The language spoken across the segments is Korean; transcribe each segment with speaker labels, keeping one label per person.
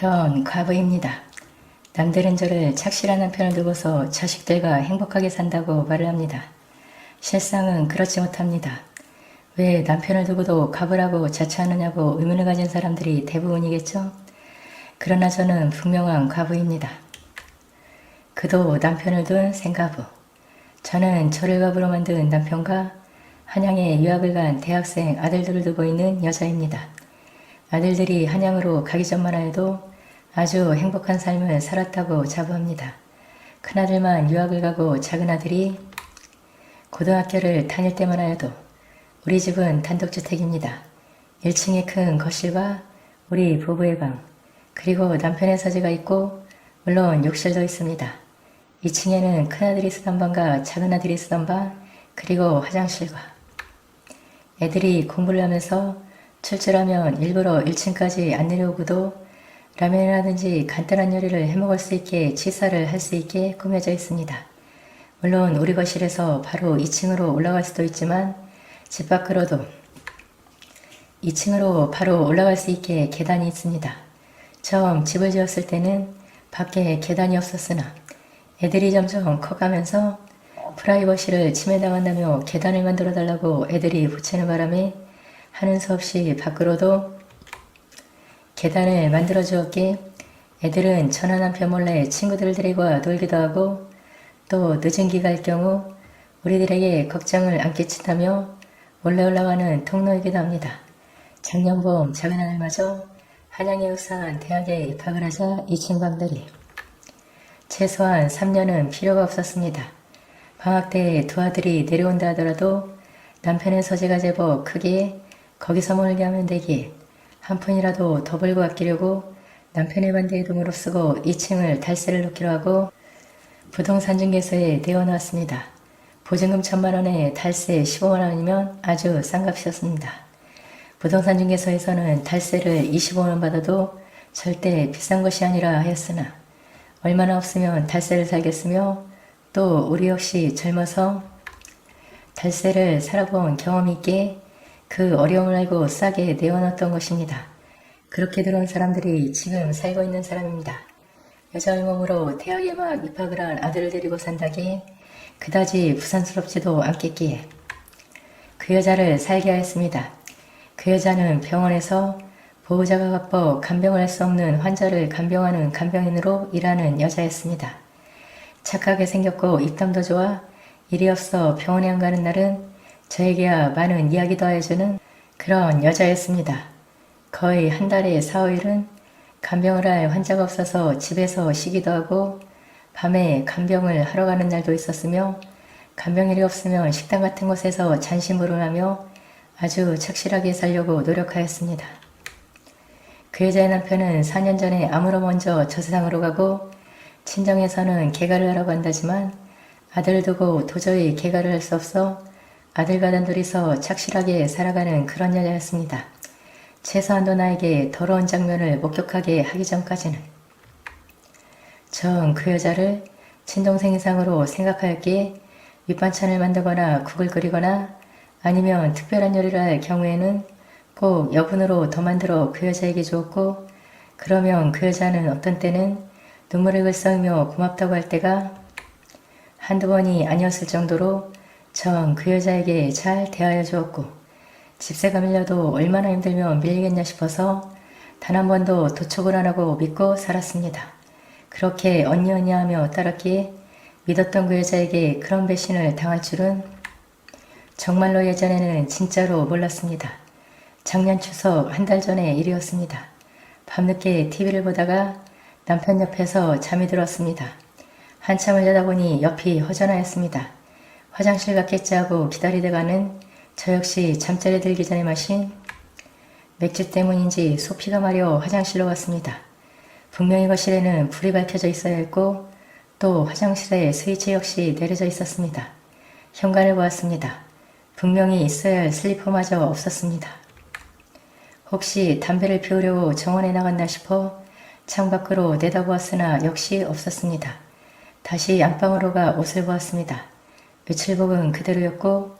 Speaker 1: 전 과부입니다. 남들은 저를 착실한 남편을 두고서 자식들과 행복하게 산다고 말을 합니다. 실상은 그렇지 못합니다. 왜 남편을 두고도 과부라고 자처하느냐고 의문을 가진 사람들이 대부분이겠죠? 그러나 저는 분명한 과부입니다. 그도 남편을 둔 생과부. 저는 저를 과부로 만든 남편과 한양에 유학을 간 대학생 아들들을 두고 있는 여자입니다. 아들들이 한양으로 가기 전만 해도 아주 행복한 삶을 살았다고 자부합니다. 큰아들만 유학을 가고 작은아들이 고등학교를 다닐 때만 해도 우리 집은 단독주택입니다. 1층에 큰 거실과 우리 부부의 방, 그리고 남편의 서재가 있고 물론 욕실도 있습니다. 2층에는 큰아들이 쓰던 방과 작은아들이 쓰던 방, 그리고 화장실과 애들이 공부를 하면서 출출하면 일부러 1층까지 안 내려오고도 라면이라든지 간단한 요리를 해먹을 수 있게 취사를 할 수 있게 꾸며져 있습니다. 물론 우리 거실에서 바로 2층으로 올라갈 수도 있지만 집 밖으로도 2층으로 바로 올라갈 수 있게 계단이 있습니다. 처음 집을 지었을 때는 밖에 계단이 없었으나 애들이 점점 커가면서 프라이버시를 침해당한다며 계단을 만들어 달라고 애들이 보채는 바람에 하는 수 없이 밖으로도 계단을 만들어 주었기에 애들은 전화 남편 몰래 친구들을 데리고 놀기도 하고 또 늦은 기 갈 경우 우리들에게 걱정을 안 끼친다며 몰래 올라가는 통로이기도 합니다. 작년 봄 작은 아들마저 한양에 우수한 대학에 입학을 하자 2층 방들이 최소한 3년은 필요가 없었습니다. 방학 때 두 아들이 내려온다 하더라도 남편의 서재가 제법 크기에 거기서 몰게 하면 되기에 한 푼이라도 더 벌고 아끼려고 남편의 반대에 돈으로 쓰고 2층을 달세를 놓기로 하고 부동산 중개소에 내어놓았습니다. 보증금 1,000만원에 달세 15만원이면 아주 싼 값이었습니다. 부동산 중개소에서는 달세를 25만원 받아도 절대 비싼 것이 아니라 하였으나 얼마나 없으면 달세를 살겠으며 또 우리 역시 젊어서 달세를 살아본 경험이 있기에 그 어려움을 알고 싸게 내어놨던 것입니다. 그렇게 들어온 사람들이 지금 살고 있는 사람입니다. 여자 얼몸으로 대학에 막 입학을 한 아들을 데리고 산다기에 그다지 부산스럽지도 않겠기에 그 여자를 살게 하였습니다. 그 여자는 병원에서 보호자가 바빠 간병을 할 수 없는 환자를 간병하는 간병인으로 일하는 여자였습니다. 착하게 생겼고 입담도 좋아 일이 없어 병원에 안 가는 날은 저에게야 많은 이야기도 해주는 그런 여자였습니다. 거의 한 달에 4, 5일은 간병을 할 환자가 없어서 집에서 쉬기도 하고 밤에 간병을 하러 가는 날도 있었으며 간병일이 없으면 식당 같은 곳에서 잔심부를 하며 아주 착실하게 살려고 노력하였습니다. 그 여자의 남편은 4년 전에 암으로 먼저 저 세상으로 가고 친정에서는 개가를 하라고 한다지만 아들을 두고 도저히 개가를 할 수 없어 아들과 단둘이서 착실하게 살아가는 그런 여자였습니다. 최소한도 나에게 더러운 장면을 목격하게 하기 전까지는. 전 그 여자를 친동생 이상으로 생각하였기에 밑반찬을 만들거나 국을 끓이거나 아니면 특별한 요리를 할 경우에는 꼭 여분으로 더 만들어 그 여자에게 주었고 그러면 그 여자는 어떤 때는 눈물을 글썽이며 고맙다고 할 때가 한두 번이 아니었을 정도로 전 그 여자에게 잘 대하여 주었고 집세가 밀려도 얼마나 힘들면 밀리겠냐 싶어서 단 한 번도 도촉을 안 하고 믿고 살았습니다. 그렇게 언니 하며 따랐기에 믿었던 그 여자에게 그런 배신을 당할 줄은 정말로 예전에는 진짜로 몰랐습니다. 작년 추석 한 달 전의 일이었습니다. 밤늦게 TV를 보다가 남편 옆에서 잠이 들었습니다. 한참을 자다 보니 옆이 허전하였습니다. 화장실 갔겠지 하고 기다리다가는 저 역시 잠자리 들기 전에 마신 맥주 때문인지 소피가 마려 화장실로 갔습니다. 분명히 거실에는 불이 밝혀져 있어야 했고 또 화장실에 스위치 역시 내려져 있었습니다. 현관을 보았습니다. 분명히 있어야 할 슬리퍼마저 없었습니다. 혹시 담배를 피우려고 정원에 나갔나 싶어 창밖으로 내다보았으나 역시 없었습니다. 다시 안방으로 가 옷을 보았습니다. 외출복은 그대로였고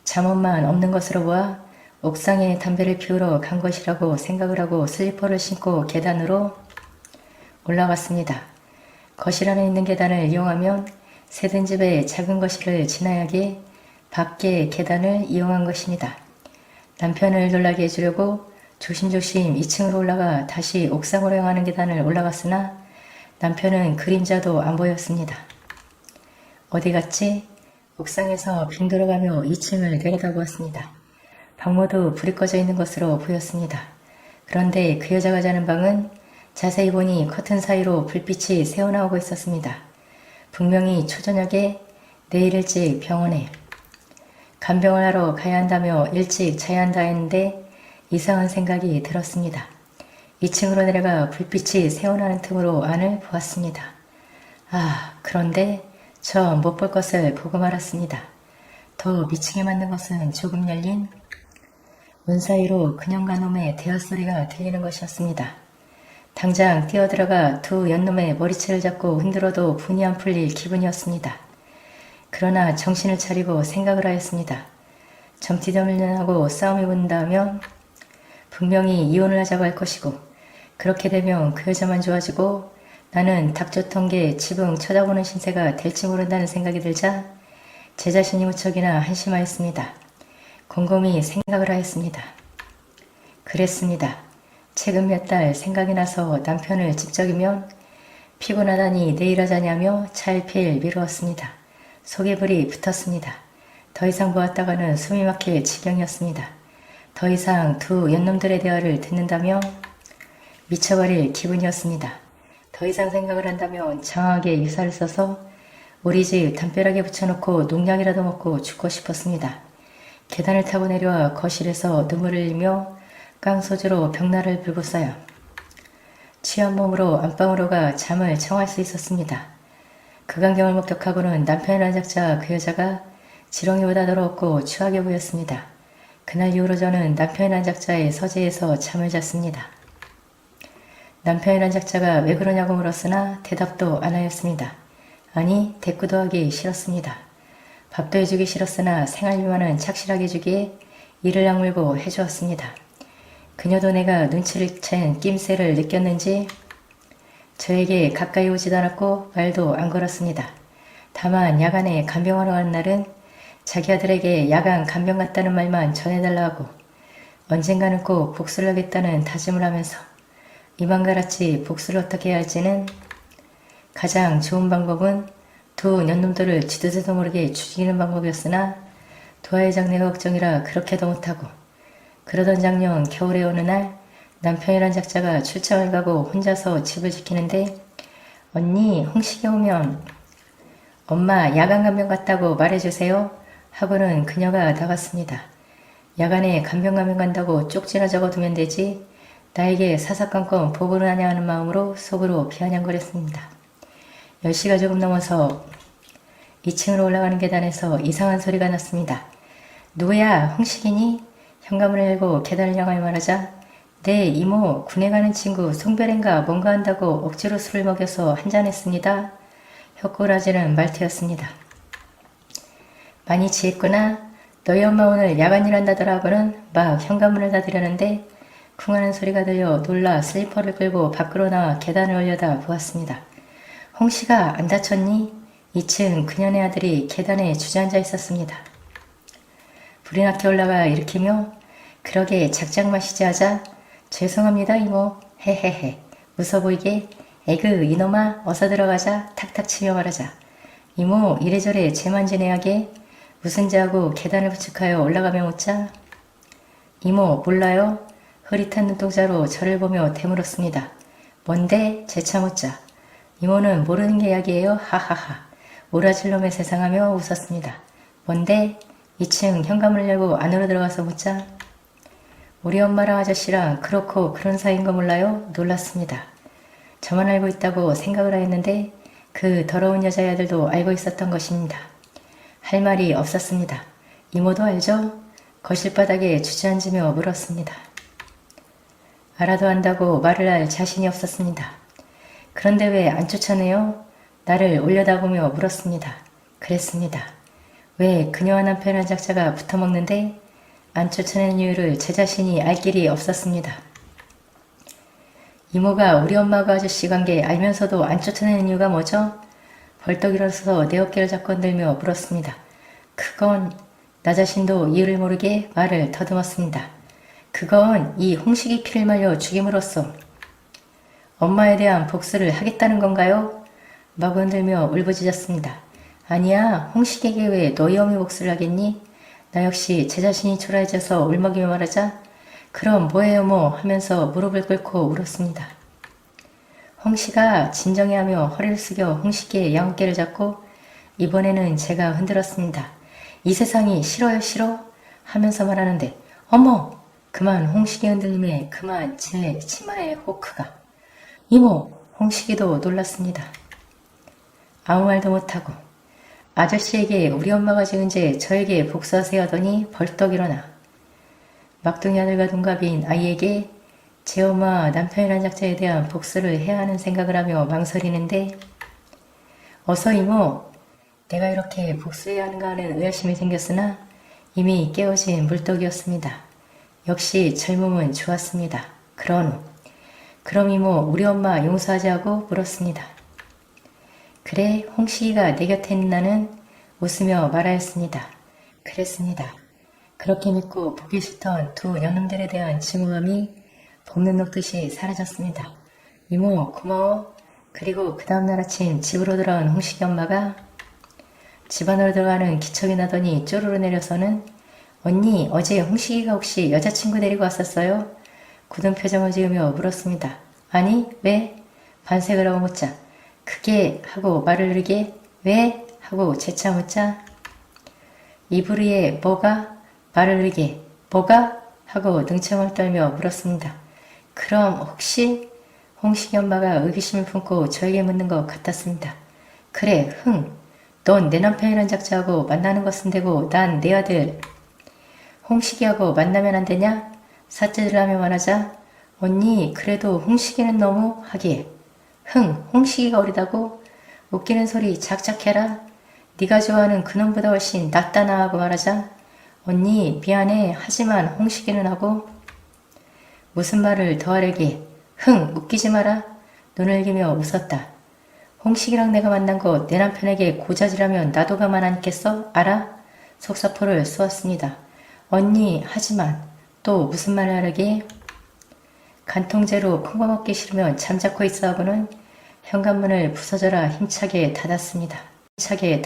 Speaker 1: 잠옷만 없는 것으로 보아 옥상에 담배를 피우러 간 것이라고 생각을 하고 슬리퍼를 신고 계단으로 올라갔습니다. 거실 안에 있는 계단을 이용하면 새든 집의 작은 거실을 지나야기에 밖의 계단을 이용한 것입니다. 남편을 놀라게 해주려고 조심조심 2층으로 올라가 다시 옥상으로 향하는 계단을 올라갔으나 남편은 그림자도 안 보였습니다. 어디 갔지? 옥상에서 빙 돌아가며 2층을 내려다보았습니다. 방 모두 불이 꺼져 있는 것으로 보였습니다. 그런데 그 여자가 자는 방은 자세히 보니 커튼 사이로 불빛이 새어나오고 있었습니다. 분명히 초저녁에 내일 일찍 병원에 간병을 하러 가야 한다며 일찍 자야 한다 했는데 이상한 생각이 들었습니다. 2층으로 내려가 불빛이 새어나는 틈으로 안을 보았습니다. 그런데 저 못 볼 것을 보고 말았습니다. 더 미치게 만든 것은 조금 열린 문 사이로 그년과 놈의 대화 소리가 들리는 것이었습니다. 당장 뛰어들어가 두 연놈의 머리채를 잡고 흔들어도 분이 안 풀릴 기분이었습니다. 그러나 정신을 차리고 생각을 하였습니다. 점티덤을하고 싸움이 붙는다면 분명히 이혼을 하자고 할 것이고 그렇게 되면 그 여자만 좋아지고 나는 닥쳤던 게 지붕 쳐다보는 신세가 될지 모른다는 생각이 들자 제 자신이 무척이나 한심하였습니다. 곰곰이 생각을 하였습니다. 그랬습니다. 최근 몇 달 생각이 나서 남편을 직적이면 피곤하다니 내일 하자냐며 차일피일 미루었습니다. 속에 불이 붙었습니다. 더 이상 보았다가는 숨이 막힐 지경이었습니다. 더 이상 두 연놈들의 대화를 듣는다며 미쳐버릴 기분이었습니다. 더 이상 생각을 한다면 장하게 유사를 써서 우리 집 담벼락에 붙여놓고 농약이라도 먹고 죽고 싶었습니다. 계단을 타고 내려와 거실에서 눈물을 흘리며 깡소주로 벽날을 불고서야 취한 몸으로 안방으로 가 잠을 청할 수 있었습니다. 그 광경을 목격하고는 남편의 난작자 그 여자가 지렁이보다 더럽고 추하게 보였습니다. 그날 이후로 저는 남편의 난작자의 서재에서 잠을 잤습니다. 남편의 난작자가 왜 그러냐고 물었으나 대답도 안 하였습니다. 아니, 대꾸도 하기 싫었습니다. 밥도 해주기 싫었으나 생활비만은 착실하게 주기에 이를 악물고 해주었습니다. 그녀도 내가 눈치를 챈 낌새를 느꼈는지 저에게 가까이 오지도 않았고 말도 안 걸었습니다. 다만 야간에 간병하러 가는 날은 자기 아들에게 야간 간병 갔다는 말만 전해달라 하고 언젠가는 꼭 복수를 하겠다는 다짐을 하면서 이만가같이 복수를 어떻게 해야 할지는 가장 좋은 방법은 두 년놈들을 쥐도새도 모르게 죽이는 방법이었으나 도화의 장래가 걱정이라 그렇게도 못하고 그러던 작년 겨울의 어느 날 남편이란 작자가 출장을 가고 혼자서 집을 지키는데 언니 홍식이 오면 엄마 야간 간병 갔다고 말해주세요 하고는 그녀가 나갔습니다. 야간에 간병 가면 간다고 쪽지나 적어두면 되지 나에게 사사건건 보고를 하냐 하는 마음으로 속으로 비아냥거렸습니다. 10시가 조금 넘어서 2층으로 올라가는 계단에서 이상한 소리가 났습니다. 누구야? 홍식이니? 현관문을 열고 계단을 향하여 말하자 네 이모 군에 가는 친구 송별인가 뭔가 한다고 억지로 술을 먹여서 한잔했습니다. 혀꼬라지는 말투였습니다. 많이 취했구나. 너희 엄마 오늘 야간일 한다더라 하고는 막 현관문을 닫으려는데 쿵하는 소리가 들려 놀라 슬리퍼를 끌고 밖으로 나와 계단을 올려다 보았습니다. 홍씨가 안 다쳤니? 2층 그년의 아들이 계단에 주저앉아 있었습니다. 불이 나게 올라가 일으키며 그러게 작작 마시지 하자 죄송합니다 이모 헤헤헤 웃어 보이게 에그 이놈아 어서 들어가자 탁탁 치며 말하자 이모 이래저래 재만지내하게 무슨지 하고 계단을 부축하여 올라가며 묻자 이모 몰라요? 흐릿한 눈동자로 저를 보며 되물었습니다. 뭔데? 재차 묻자 이모는 모르는 게 이야기예요 하하하 오라질 놈의 세상하며 웃었습니다. 뭔데? 2층 현관문을 열고 안으로 들어가서 묻자 우리 엄마랑 아저씨랑 그렇고 그런 사이인 거 몰라요? 놀랐습니다. 저만 알고 있다고 생각을 하였는데 그 더러운 여자의 아들도 알고 있었던 것입니다. 할 말이 없었습니다. 이모도 알죠? 거실 바닥에 주저앉으며 물었습니다. 알아도 안다고 말을 할 자신이 없었습니다. 그런데 왜 안 쫓아내요? 나를 올려다보며 물었습니다. 그랬습니다. 왜 그녀와 남편한 작자가 붙어먹는데 안 쫓아내는 이유를 제 자신이 알 길이 없었습니다. 이모가 우리 엄마가 아저씨 관계 알면서도 안 쫓아내는 이유가 뭐죠? 벌떡 일어서서 내 어깨를 잡고 흔들며 물었습니다. 그건 나 자신도 이유를 모르게 말을 더듬었습니다. 그건 이 홍식이 피를 말려 죽임으로써 엄마에 대한 복수를 하겠다는 건가요? 마구 흔들며 울부짖었습니다. 아니야, 홍식에게 왜 너희 어미 복수를 하겠니? 나 역시 제 자신이 초라해져서 울먹이며 말하자 그럼 뭐예요 뭐 하면서 무릎을 꿇고 울었습니다. 홍씨가 진정해하며 허리를 숙여 홍식의 양어깨를 잡고 이번에는 제가 흔들었습니다. 이 세상이 싫어요 싫어? 하면서 말하는데 어머! 그만 홍식의 흔들림에 그만 제 치마의 호크가 이모! 홍식이도 놀랐습니다. 아무 말도 못하고 아저씨에게 우리 엄마가 지은 죄 저에게 복수하세요 하더니 벌떡 일어나 막둥이 아들과 동갑인 아이에게 제 엄마 남편이란 작자에 대한 복수를 해야 하는 생각을 하며 망설이는데 어서 이모 내가 이렇게 복수해야 하는가 하는 의아심이 생겼으나 이미 깨어진 물떡이었습니다. 역시 젊음은 좋았습니다. 그런 후 그럼 이모 우리 엄마 용서하지 하고 물었습니다. 그래 홍식이가 내 곁에 있는 나는 웃으며 말하였습니다. 그랬습니다. 그렇게 믿고 보기 싫던 두 년놈들에 대한 증오감이 봄눈 녹듯이 사라졌습니다. 이모 고마워. 그리고 그 다음날 아침 집으로 돌아온 홍식이 엄마가 집 안으로 들어가는 기척이 나더니 쪼르르 내려서는 언니 어제 홍식이가 혹시 여자친구 데리고 왔었어요? 굳은 표정을 지으며 물었습니다. 아니 왜? 반색을 하고 묻자 그게 하고 말을 느리게 왜? 하고 재차 묻자 이불 위에 뭐가? 말을 느리게 뭐가? 하고 능청을 떨며 물었습니다. 그럼 혹시? 홍식이 엄마가 의기심을 품고 저에게 묻는 것 같았습니다. 그래 흥 넌 내 남편이란 작자하고 만나는 것은 되고 난 내 아들 홍식이하고 만나면 안 되냐? 사죄를 하며 말하자 언니 그래도 홍식이는 너무 하기에 흥 홍식이가 어리다고? 웃기는 소리 작작해라. 네가 좋아하는 그놈보다 훨씬 낫다나 하고 말하자 언니 미안해 하지만 홍식이는 하고 무슨 말을 더 하려기 흥 웃기지 마라. 눈을 기며 웃었다. 홍식이랑 내가 만난 거 내 남편에게 고자질하면 나도 가만 안 있겠어? 알아? 속사포를 쏘았습니다. 언니 하지만 또 무슨 말을 하려기 간통죄로 콩밥 먹기 싫으면 잠자코 있어 하고는 현관문을 부서져라 힘차게 닫았습니다. 힘차게